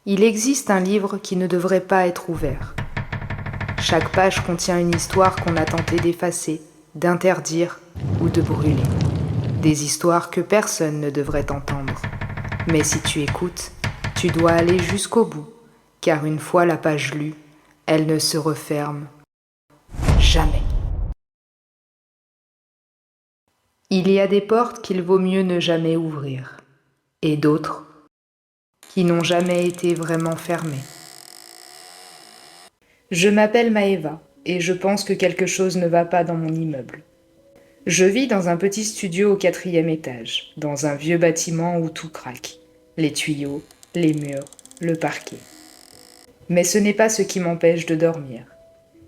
Il existe un livre qui ne devrait pas être ouvert. Chaque page contient une histoire qu'on a tenté d'effacer, d'interdire ou de brûler. Des histoires que personne ne devrait entendre. Mais si tu écoutes, tu dois aller jusqu'au bout, car une fois la page lue, elle ne se referme jamais. Il y a des portes qu'il vaut mieux ne jamais ouvrir, et d'autres qui n'ont jamais été vraiment fermées. Je m'appelle Maëva, et je pense que quelque chose ne va pas dans mon immeuble. Je vis dans un petit studio au 4e étage, dans un vieux bâtiment où tout craque. Les tuyaux, les murs, le parquet. Mais ce n'est pas ce qui m'empêche de dormir.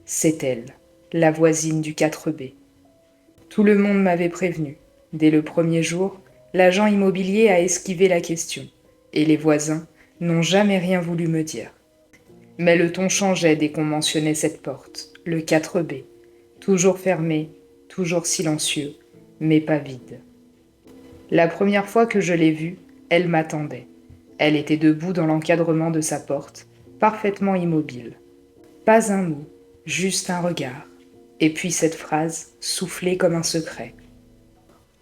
C'est elle, la voisine du 4B. Tout le monde m'avait prévenu. Dès le premier jour, l'agent immobilier a esquivé la question, et les voisins n'ont jamais rien voulu me dire. Mais le ton changeait dès qu'on mentionnait cette porte, le 4B, toujours fermé, toujours silencieux, mais pas vide. La première fois que je l'ai vue, elle m'attendait. Elle était debout dans l'encadrement de sa porte, parfaitement immobile. Pas un mot, juste un regard. Et puis cette phrase, soufflée comme un secret.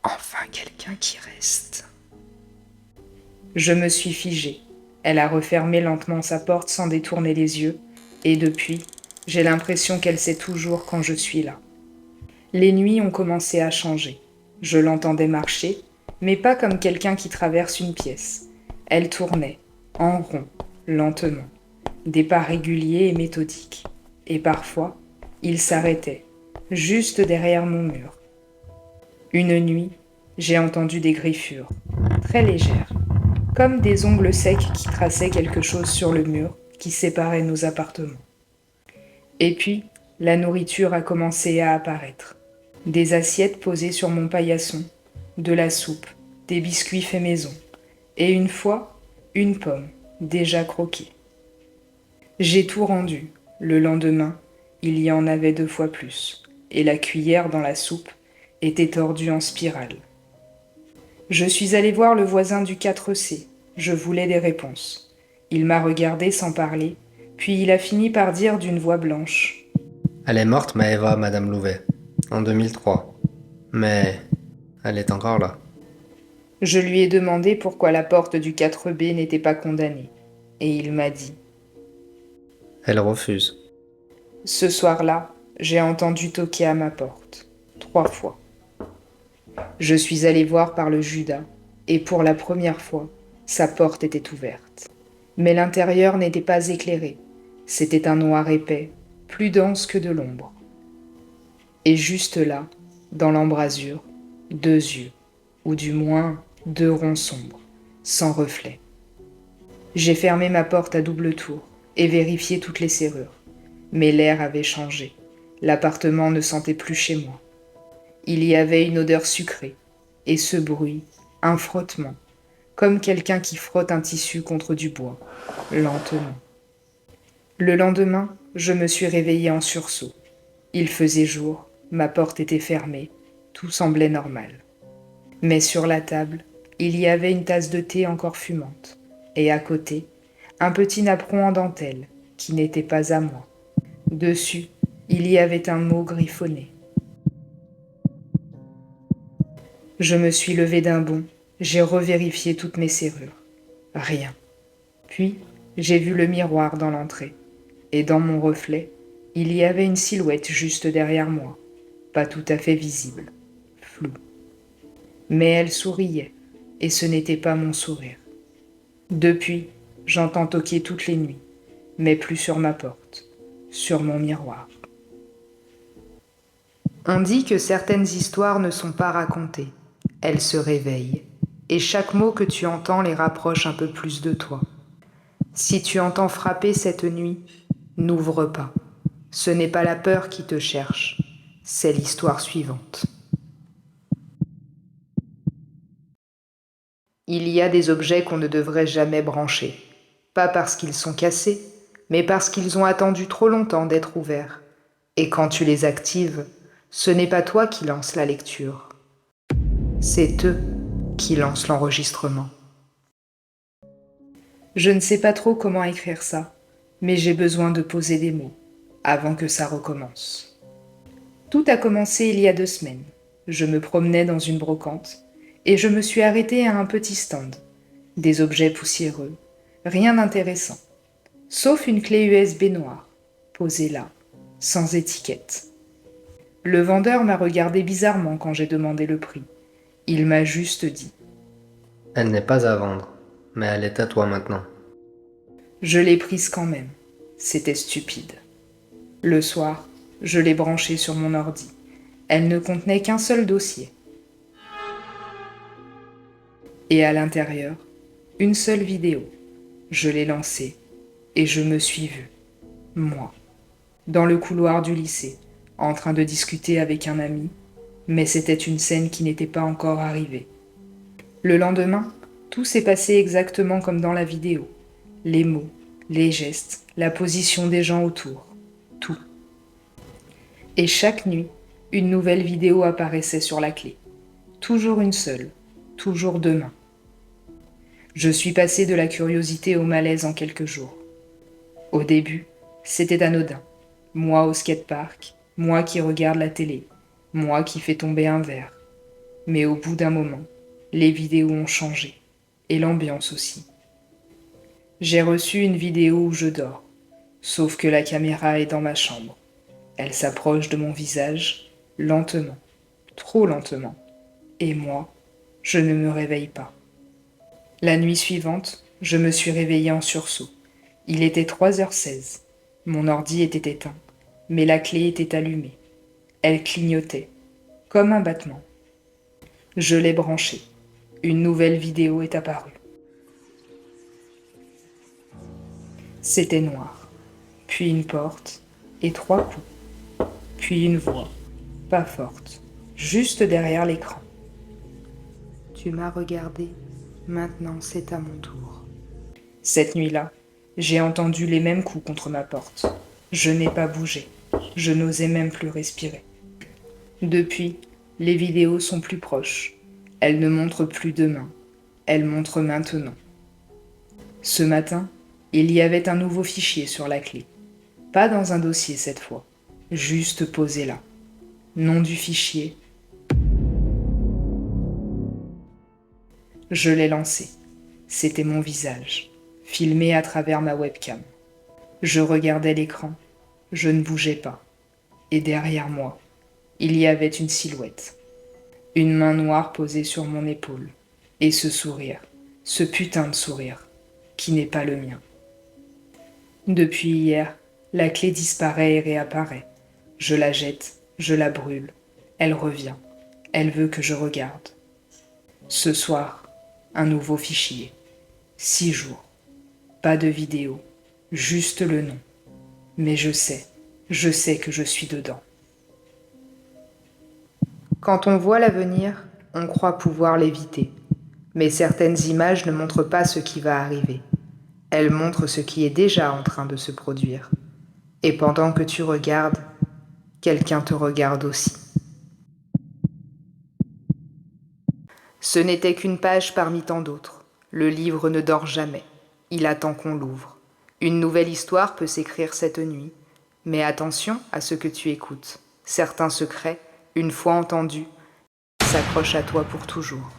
Enfin quelqu'un qui reste. Je me suis figée. Elle a refermé lentement sa porte sans détourner les yeux, et depuis, j'ai l'impression qu'elle sait toujours quand je suis là. Les nuits ont commencé à changer. Je l'entendais marcher, mais pas comme quelqu'un qui traverse une pièce. Elle tournait, en rond, lentement, des pas réguliers et méthodiques. Et parfois, il s'arrêtait, juste derrière mon mur. Une nuit, j'ai entendu des griffures, très légères, comme des ongles secs qui traçaient quelque chose sur le mur qui séparait nos appartements. Et puis, la nourriture a commencé à apparaître. Des assiettes posées sur mon paillasson, de la soupe, des biscuits faits maison, et une fois, une pomme, déjà croquée. J'ai tout rendu. Le lendemain, il y en avait 2 fois plus, et la cuillère dans la soupe était tordue en spirale. Je suis allée voir le voisin du 4C. Je voulais des réponses. Il m'a regardé sans parler, puis il a fini par dire d'une voix blanche. Elle est morte, Maëva, Madame Louvet, en 2003. Mais elle est encore là. Je lui ai demandé pourquoi la porte du 4B n'était pas condamnée, et il m'a dit. Elle refuse. Ce soir-là, j'ai entendu toquer à ma porte, 3 fois. Je suis allée voir par le Judas, et pour la première fois, sa porte était ouverte. Mais l'intérieur n'était pas éclairé. C'était un noir épais, plus dense que de l'ombre. Et juste là, dans l'embrasure, 2 yeux, ou du moins 2 ronds sombres, sans reflet. J'ai fermé ma porte à double tour et vérifié toutes les serrures. Mais l'air avait changé. L'appartement ne sentait plus chez moi. Il y avait une odeur sucrée, et ce bruit, un frottement, comme quelqu'un qui frotte un tissu contre du bois, lentement. Le lendemain, je me suis réveillée en sursaut. Il faisait jour, ma porte était fermée, tout semblait normal. Mais sur la table, il y avait une tasse de thé encore fumante, et à côté, un petit napperon en dentelle, qui n'était pas à moi. Dessus, il y avait un mot griffonné. Je me suis levée d'un bond, j'ai revérifié toutes mes serrures. Rien. Puis, j'ai vu le miroir dans l'entrée, et dans mon reflet, il y avait une silhouette juste derrière moi, pas tout à fait visible, floue. Mais elle souriait, et ce n'était pas mon sourire. Depuis, j'entends toquer toutes les nuits, mais plus sur ma porte, sur mon miroir. On dit que certaines histoires ne sont pas racontées. Elles se réveillent, et chaque mot que tu entends les rapproche un peu plus de toi. Si tu entends frapper cette nuit, n'ouvre pas. Ce n'est pas la peur qui te cherche, c'est l'histoire suivante. Il y a des objets qu'on ne devrait jamais brancher. Pas parce qu'ils sont cassés, mais parce qu'ils ont attendu trop longtemps d'être ouverts. Et quand tu les actives, ce n'est pas toi qui lances la lecture. C'est eux qui lancent l'enregistrement. Je ne sais pas trop comment écrire ça, mais j'ai besoin de poser des mots avant que ça recommence. Tout a commencé il y a 2 semaines. Je me promenais dans une brocante et je me suis arrêtée à un petit stand. Des objets poussiéreux, rien d'intéressant, sauf une clé USB noire, posée là, sans étiquette. Le vendeur m'a regardé bizarrement quand j'ai demandé le prix. Il m'a juste dit. Elle n'est pas à vendre, mais elle est à toi maintenant. Je l'ai prise quand même. C'était stupide. Le soir, je l'ai branchée sur mon ordi. Elle ne contenait qu'un seul dossier. Et à l'intérieur, une seule vidéo. Je l'ai lancée et je me suis vue, moi, dans le couloir du lycée, en train de discuter avec un ami, mais c'était une scène qui n'était pas encore arrivée. Le lendemain, tout s'est passé exactement comme dans la vidéo. Les mots, les gestes, la position des gens autour, tout. Et chaque nuit, une nouvelle vidéo apparaissait sur la clé. Toujours une seule, toujours demain. Je suis passée de la curiosité au malaise en quelques jours. Au début, c'était anodin. Moi au skatepark, moi qui regarde la télé, moi qui fais tomber un verre. Mais au bout d'un moment, les vidéos ont changé, et l'ambiance aussi. J'ai reçu une vidéo où je dors, sauf que la caméra est dans ma chambre. Elle s'approche de mon visage, lentement, trop lentement, et moi, je ne me réveille pas. La nuit suivante, je me suis réveillée en sursaut. Il était 3h16. Mon ordi était éteint, mais la clé était allumée. Elle clignotait, comme un battement. Je l'ai branchée. Une nouvelle vidéo est apparue. C'était noir, puis une porte, et 3 coups, puis une voix, pas forte, juste derrière l'écran. Tu m'as regardé, maintenant c'est à mon tour. Cette nuit-là, j'ai entendu les mêmes coups contre ma porte. Je n'ai pas bougé, je n'osais même plus respirer. Depuis, les vidéos sont plus proches. Elles ne montrent plus demain, elles montrent maintenant. Ce matin, il y avait un nouveau fichier sur la clé. Pas dans un dossier cette fois, juste posé là. Nom du fichier. Je l'ai lancé. C'était mon visage, filmé à travers ma webcam. Je regardais l'écran, je ne bougeais pas. Et derrière moi, il y avait une silhouette. Une main noire posée sur mon épaule. Et ce sourire, ce putain de sourire, qui n'est pas le mien. Depuis hier, la clé disparaît et réapparaît. Je la jette, je la brûle. Elle revient. Elle veut que je regarde. Ce soir, un nouveau fichier. 6 jours. Pas de vidéo, juste le nom. Mais je sais que je suis dedans. Quand on voit l'avenir, on croit pouvoir l'éviter. Mais certaines images ne montrent pas ce qui va arriver. Elles montrent ce qui est déjà en train de se produire. Et pendant que tu regardes, quelqu'un te regarde aussi. Ce n'était qu'une page parmi tant d'autres. Le livre ne dort jamais. Il attend qu'on l'ouvre. Une nouvelle histoire peut s'écrire cette nuit. Mais attention à ce que tu écoutes. Certains secrets, une fois entendus, s'accrochent à toi pour toujours.